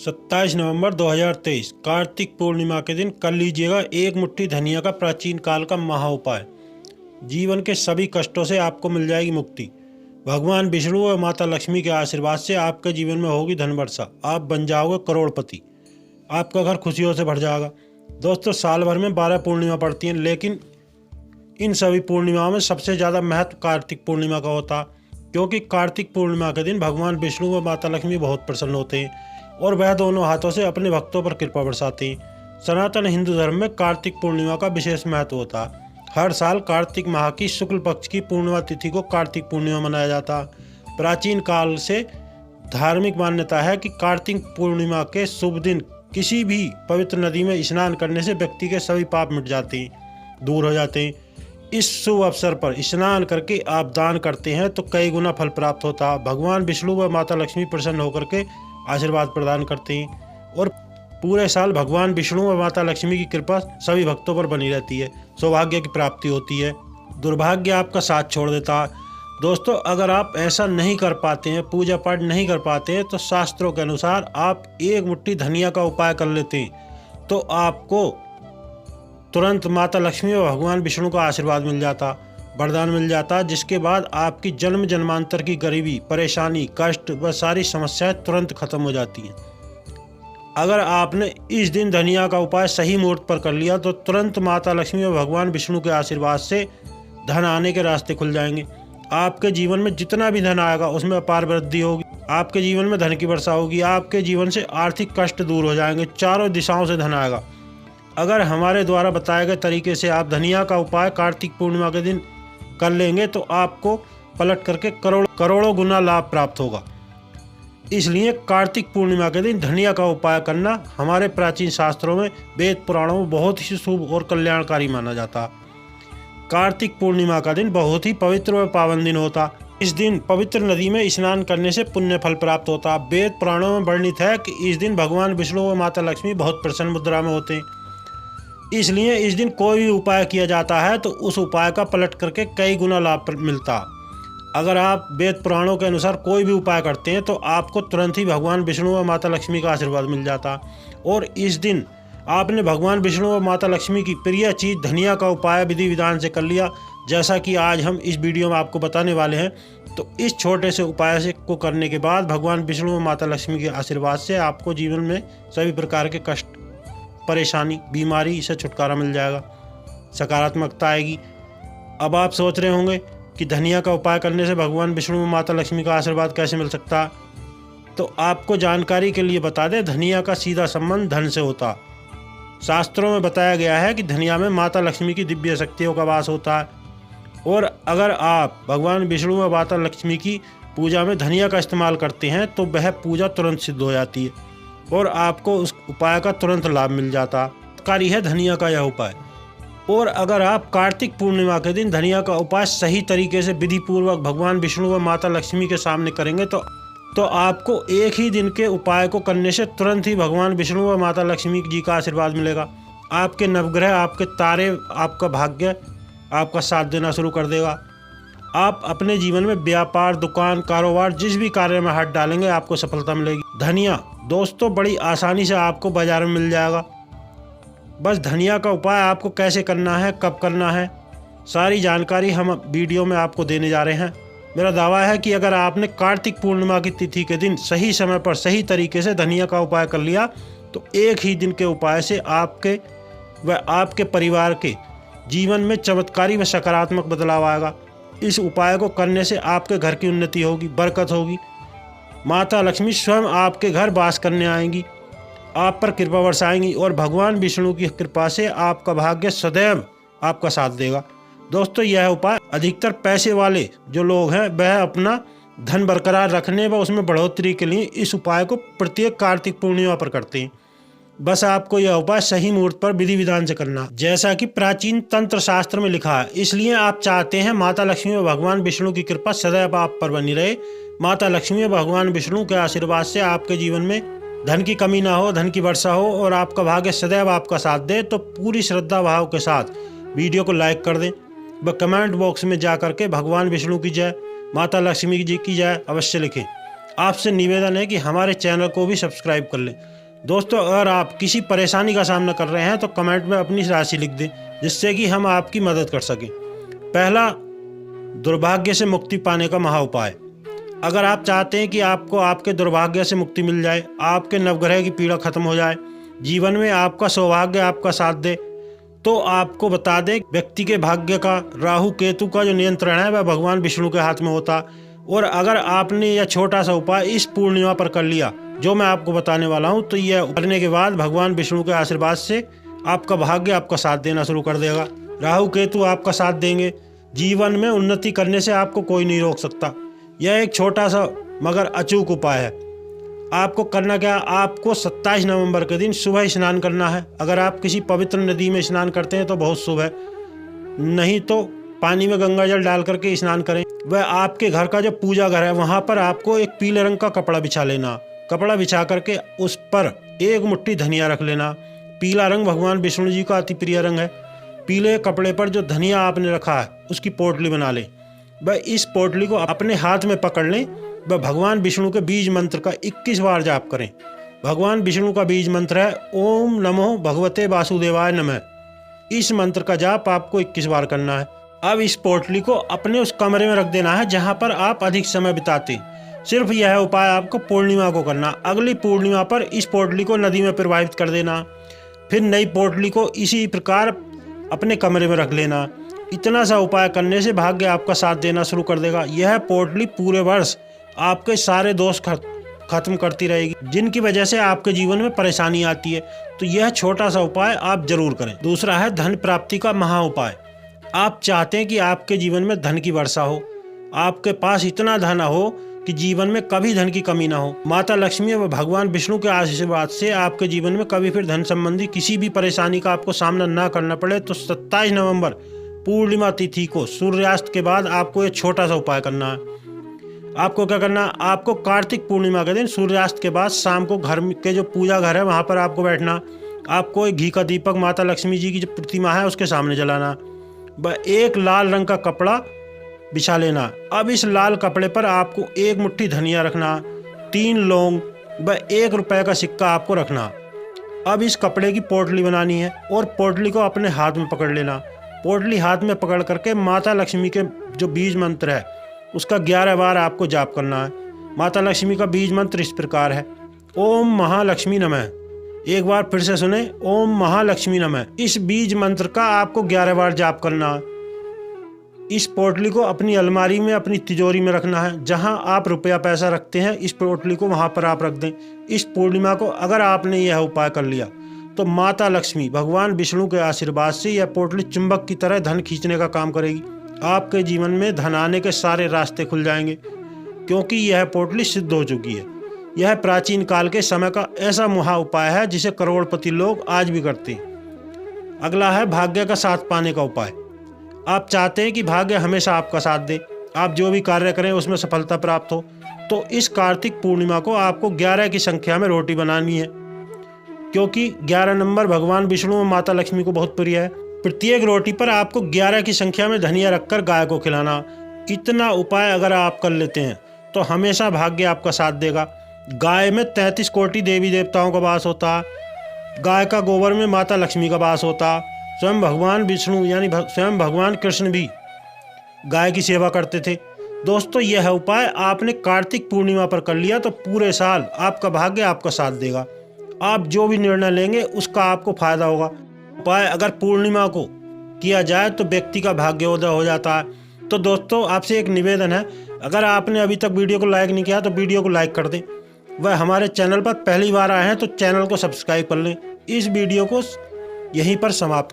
27 नवंबर 2023 कार्तिक पूर्णिमा के दिन कर लीजिएगा एक मुट्ठी धनिया का प्राचीन काल का महा उपाय। जीवन के सभी कष्टों से आपको मिल जाएगी मुक्ति। भगवान विष्णु और माता लक्ष्मी के आशीर्वाद से आपके जीवन में होगी धन वर्षा। आप बन जाओगे करोड़पति। आपका घर खुशियों से भर जाएगा। दोस्तों, साल भर में 12 पूर्णिमा पड़ती हैं, लेकिन इन सभी पूर्णिमाओं में सबसे ज़्यादा महत्व कार्तिक पूर्णिमा का होता है, क्योंकि कार्तिक पूर्णिमा के दिन भगवान विष्णु व माता लक्ष्मी बहुत प्रसन्न होते हैं और वह दोनों हाथों से अपने भक्तों पर कृपा बरसाते हैं। सनातन हिंदू धर्म में कार्तिक पूर्णिमा का विशेष महत्व होता है। हर साल कार्तिक माह की शुक्ल पक्ष की पूर्णिमा तिथि को कार्तिक पूर्णिमा मनाया जाता है। प्राचीन काल से धार्मिक मान्यता है कि कार्तिक पूर्णिमा के शुभ दिन किसी भी पवित्र नदी में स्नान करने से व्यक्ति के सभी पाप मिट जाते हैं, दूर हो जाते हैं। इस शुभ अवसर पर स्नान करके आप दान करते हैं तो कई गुना फल प्राप्त होता है। भगवान विष्णु व माता लक्ष्मी प्रसन्न होकर के आशीर्वाद प्रदान करते हैं और पूरे साल भगवान विष्णु व माता लक्ष्मी की कृपा सभी भक्तों पर बनी रहती है। सौभाग्य की प्राप्ति होती है, दुर्भाग्य आपका साथ छोड़ देता है। दोस्तों, अगर आप ऐसा नहीं कर पाते हैं, पूजा पाठ नहीं कर पाते हैं, तो शास्त्रों के अनुसार आप एक मुट्ठी धनिया का उपाय कर लेते हैं तो आपको तुरंत माता लक्ष्मी व भगवान विष्णु का आशीर्वाद मिल जाता, वरदान मिल जाता, जिसके बाद आपकी जन्म जन्मांतर की गरीबी, परेशानी, कष्ट व सारी समस्याएं तुरंत खत्म हो जाती हैं। अगर आपने इस दिन धनिया का उपाय सही मुहूर्त पर कर लिया तो तुरंत माता लक्ष्मी व भगवान विष्णु के आशीर्वाद से धन आने के रास्ते खुल जाएंगे। आपके जीवन में जितना भी धन आएगा उसमें अपार वृद्धि होगी। आपके जीवन में धन की वर्षा होगी। आपके जीवन से आर्थिक कष्ट दूर हो जाएंगे। चारों दिशाओं से धन आएगा। अगर हमारे द्वारा बताए गए तरीके से आप धनिया का उपाय कार्तिक पूर्णिमा के दिन कर लेंगे तो आपको पलट करके करोड़ों गुना लाभ प्राप्त होगा। इसलिए कार्तिक पूर्णिमा के दिन धनिया का उपाय करना हमारे प्राचीन शास्त्रों में, वेद पुराणों में बहुत ही शुभ और कल्याणकारी माना जाता है। कार्तिक पूर्णिमा का दिन बहुत ही पवित्र व पावन दिन होता। इस दिन पवित्र नदी में स्नान करने से पुण्य फल प्राप्त होता। वेद पुराणों में वर्णित है कि इस दिन भगवान विष्णु व माता लक्ष्मी बहुत प्रसन्न मुद्रा में होते हैं। इसलिए इस दिन कोई भी उपाय किया जाता है तो उस उपाय का पलट करके कई गुना लाभ मिलता। अगर आप वेद पुराणों के अनुसार कोई भी उपाय करते हैं तो आपको तुरंत ही भगवान विष्णु व माता लक्ष्मी का आशीर्वाद मिल जाता। और इस दिन आपने भगवान विष्णु व माता लक्ष्मी की प्रिय चीज़ धनिया का उपाय विधि विधान से कर लिया, जैसा कि आज हम इस वीडियो में आपको बताने वाले हैं। तो इस छोटे से उपाय से को करने के बाद भगवान विष्णु व माता लक्ष्मी के आशीर्वाद से आपको जीवन में सभी प्रकार के कष्ट, परेशानी, बीमारी से छुटकारा मिल जाएगा, सकारात्मकता आएगी। अब आप सोच रहे होंगे कि धनिया का उपाय करने से भगवान विष्णु माता लक्ष्मी का आशीर्वाद कैसे मिल सकता है। तो आपको जानकारी के लिए बता दें, धनिया का सीधा संबंध धन से होता। शास्त्रों में बताया गया है कि धनिया में माता लक्ष्मी की दिव्य शक्तियों का वास होता है और अगर आप भगवान विष्णु व माता लक्ष्मी की पूजा में धनिया का इस्तेमाल करते हैं तो वह पूजा तुरंत सिद्ध हो जाती है और आपको उस उपाय का तुरंत लाभ मिल जाता। कारी है धनिया का यह उपाय। और अगर आप कार्तिक पूर्णिमा के दिन धनिया का उपाय सही तरीके से विधि पूर्वक भगवान विष्णु व माता लक्ष्मी के सामने करेंगे तो आपको एक ही दिन के उपाय को करने से तुरंत ही भगवान विष्णु व माता लक्ष्मी जी का आशीर्वाद मिलेगा। आपके नवग्रह, आपके तारे, आपका भाग्य आपका साथ देना शुरू कर देगा। आप अपने जीवन में व्यापार, दुकान, कारोबार, जिस भी कार्य में हाथ डालेंगे आपको सफलता मिलेगी। धनिया दोस्तों बड़ी आसानी से आपको बाजार में मिल जाएगा। बस धनिया का उपाय आपको कैसे करना है, कब करना है, सारी जानकारी हम वीडियो में आपको देने जा रहे हैं। मेरा दावा है कि अगर आपने कार्तिक पूर्णिमा की तिथि के दिन सही समय पर सही तरीके से धनिया का उपाय कर लिया तो एक ही दिन के उपाय से आपके व आपके परिवार के जीवन में चमत्कारी व सकारात्मक बदलाव आएगा। इस उपाय को करने से आपके घर की उन्नति होगी, बरकत होगी। माता लक्ष्मी स्वयं आपके घर वास करने आएंगी, आप पर कृपा बरसाएंगी और भगवान विष्णु की कृपा से आपका भाग्य सदैव आपका साथ देगा। दोस्तों, यह उपाय अधिकतर पैसे वाले जो लोग हैं वह अपना धन बरकरार रखने व उसमें बढ़ोतरी के लिए इस उपाय को प्रत्येक कार्तिक पूर्णिमा पर करते हैं। बस आपको यह उपाय सही मुहूर्त पर विधि विधान से करना, जैसा कि प्राचीन तंत्र शास्त्र में लिखा है। इसलिए आप चाहते हैं माता लक्ष्मी व भगवान विष्णु की कृपा सदैव आप पर बनी रहे। माता लक्ष्मी व भगवान विष्णु के आशीर्वाद से आपके जीवन में धन की कमी ना हो, धन की वर्षा हो और आपका भाग्य सदैव आपका साथ दे। तो पूरी श्रद्धा भाव के साथ वीडियो को लाइक कर दें व कमेंट बॉक्स में जा करके भगवान विष्णु की जय, माता लक्ष्मी जी की जय अवश्य लिखें। आपसे निवेदन है कि हमारे चैनल को भी सब्सक्राइब कर लें। दोस्तों, अगर आप किसी परेशानी का सामना कर रहे हैं तो कमेंट में अपनी राशि लिख दें, जिससे कि हम आपकी मदद कर सकें। पहला, दुर्भाग्य से मुक्ति पाने का महा उपाय। अगर आप चाहते हैं कि आपको आपके दुर्भाग्य से मुक्ति मिल जाए, आपके नवग्रह की पीड़ा खत्म हो जाए, जीवन में आपका सौभाग्य आपका साथ दे, तो आपको बता दें, व्यक्ति के भाग्य का राहु केतु का जो नियंत्रण है वह भगवान विष्णु के हाथ में होता। और अगर आपने यह छोटा सा उपाय इस पूर्णिमा पर कर लिया जो मैं आपको बताने वाला हूँ, तो यह करने के बाद भगवान विष्णु के आशीर्वाद से आपका भाग्य आपका साथ देना शुरू कर देगा। राहु केतु आपका साथ देंगे। जीवन में उन्नति करने से आपको कोई नहीं रोक सकता। यह एक छोटा सा मगर अचूक उपाय है। आपको करना क्या, आपको 27 नवंबर के दिन सुबह स्नान करना है। अगर आप किसी पवित्र नदी में स्नान करते हैं तो बहुत शुभ है, नहीं तो पानी में गंगा जल डाल करके स्नान करें। वह आपके घर का जो पूजा घर है वहाँ पर आपको एक पीले रंग का कपड़ा बिछा लेना। कपड़ा बिछा करके उस पर एक मुट्ठी धनिया रख लेना। पीला रंग भगवान विष्णु जी का अति प्रिय रंग है। पीले कपड़े पर जो धनिया आपने रखा है उसकी पोटली बना लें। वह इस पोटली को अपने हाथ में पकड़ लें। वह भगवान विष्णु के बीज मंत्र का 21 बार जाप करें। भगवान विष्णु का बीज मंत्र है ओम नमो भगवते वासुदेवाय नमः। इस मंत्र का जाप आपको 21 बार करना है। अब इस पोटली को अपने उस कमरे में रख देना है जहां पर आप अधिक समय बिताते। सिर्फ यह उपाय आपको पूर्णिमा को करना। अगली पूर्णिमा पर इस पोटली को नदी में प्रवाहित कर देना। फिर नई पोटली को इसी प्रकार अपने कमरे में रख लेना। इतना सा उपाय करने से भाग्य आपका साथ देना शुरू कर देगा। यह पोटली पूरे वर्ष आपके सारे दोष खत्म करती रहेगी, जिनकी वजह से आपके जीवन में परेशानी आती है। तो यह छोटा सा उपाय आप जरूर करें। दूसरा है धन प्राप्ति का महा उपाय। आप चाहते हैं कि आपके जीवन में धन की वर्षा हो, आपके पास इतना धन हो कि जीवन में कभी धन की कमी ना हो। माता लक्ष्मी व भगवान विष्णु के आशीर्वाद से आपके जीवन में कभी फिर धन संबंधी किसी भी परेशानी का आपको सामना ना करना पड़े। तो 27 नवंबर पूर्णिमा तिथि को सूर्यास्त के बाद आपको ये छोटा सा उपाय करना है। आपको क्या करना है, आपको कार्तिक पूर्णिमा के दिन सूर्यास्त के बाद शाम को घर के जो पूजा घर है वहाँ पर आपको बैठना। आपको एक घी का दीपक माता लक्ष्मी जी की जो प्रतिमा है उसके सामने जलाना। वह एक लाल रंग का कपड़ा बिछा लेना। अब इस लाल कपड़े पर आपको एक मुट्ठी धनिया रखना, 3 लौंग व 1 रुपये का सिक्का आपको रखना। अब इस कपड़े की पोटली बनानी है और पोटली को अपने हाथ में पकड़ लेना। पोटली हाथ में पकड़ करके माता लक्ष्मी के जो बीज मंत्र है उसका 11 बार आपको जाप करना है। माता लक्ष्मी का बीज मंत्र इस प्रकार है ओम महालक्ष्मी नमः। एक बार फिर से सुने, ओम महालक्ष्मी नमः। इस बीज मंत्र का आपको 11 बार जाप करना है। इस पोटली को अपनी अलमारी में अपनी तिजोरी में रखना है। जहां आप रुपया पैसा रखते हैं इस पोटली को वहां पर आप रख दें। इस पूर्णिमा को अगर आपने यह उपाय कर लिया तो माता लक्ष्मी भगवान विष्णु के आशीर्वाद से यह पोटली चुंबक की तरह धन खींचने का काम करेगी। आपके जीवन में धन आने के सारे रास्ते खुल जाएंगे, क्योंकि यह पोटली सिद्ध हो चुकी है। यह प्राचीन काल के समय का ऐसा महा उपाय है जिसे करोड़पति लोग आज भी करते हैं। अगला है भाग्य का साथ पाने का उपाय। आप चाहते हैं कि भाग्य हमेशा आपका साथ दे, आप जो भी कार्य करें उसमें सफलता प्राप्त हो, तो इस कार्तिक पूर्णिमा को आपको 11 की संख्या में रोटी बनानी है, क्योंकि 11 नंबर भगवान विष्णु और माता लक्ष्मी को बहुत प्रिय है। प्रत्येक रोटी पर आपको 11 की संख्या में धनिया रखकर गाय को खिलाना। इतना उपाय अगर आप कर लेते हैं तो हमेशा भाग्य आपका साथ देगा। गाय में 33 कोटि देवी देवताओं का वास होता। गाय का गोबर में माता लक्ष्मी का वास होता। स्वयं भगवान विष्णु यानी स्वयं भगवान कृष्ण भी गाय की सेवा करते थे। दोस्तों, यह उपाय आपने कार्तिक पूर्णिमा पर कर लिया तो पूरे साल आपका भाग्य आपका साथ देगा। आप जो भी निर्णय लेंगे उसका आपको फायदा होगा। उपाय अगर पूर्णिमा को किया जाए तो व्यक्ति का भाग्योदय हो जाता है। तो दोस्तों, आपसे एक निवेदन है, अगर आपने अभी तक वीडियो को लाइक नहीं किया तो वीडियो को लाइक कर दें। वह हमारे चैनल पर पहली बार आए हैं तो चैनल को सब्सक्राइब कर लें। इस वीडियो को यहीं पर समाप्त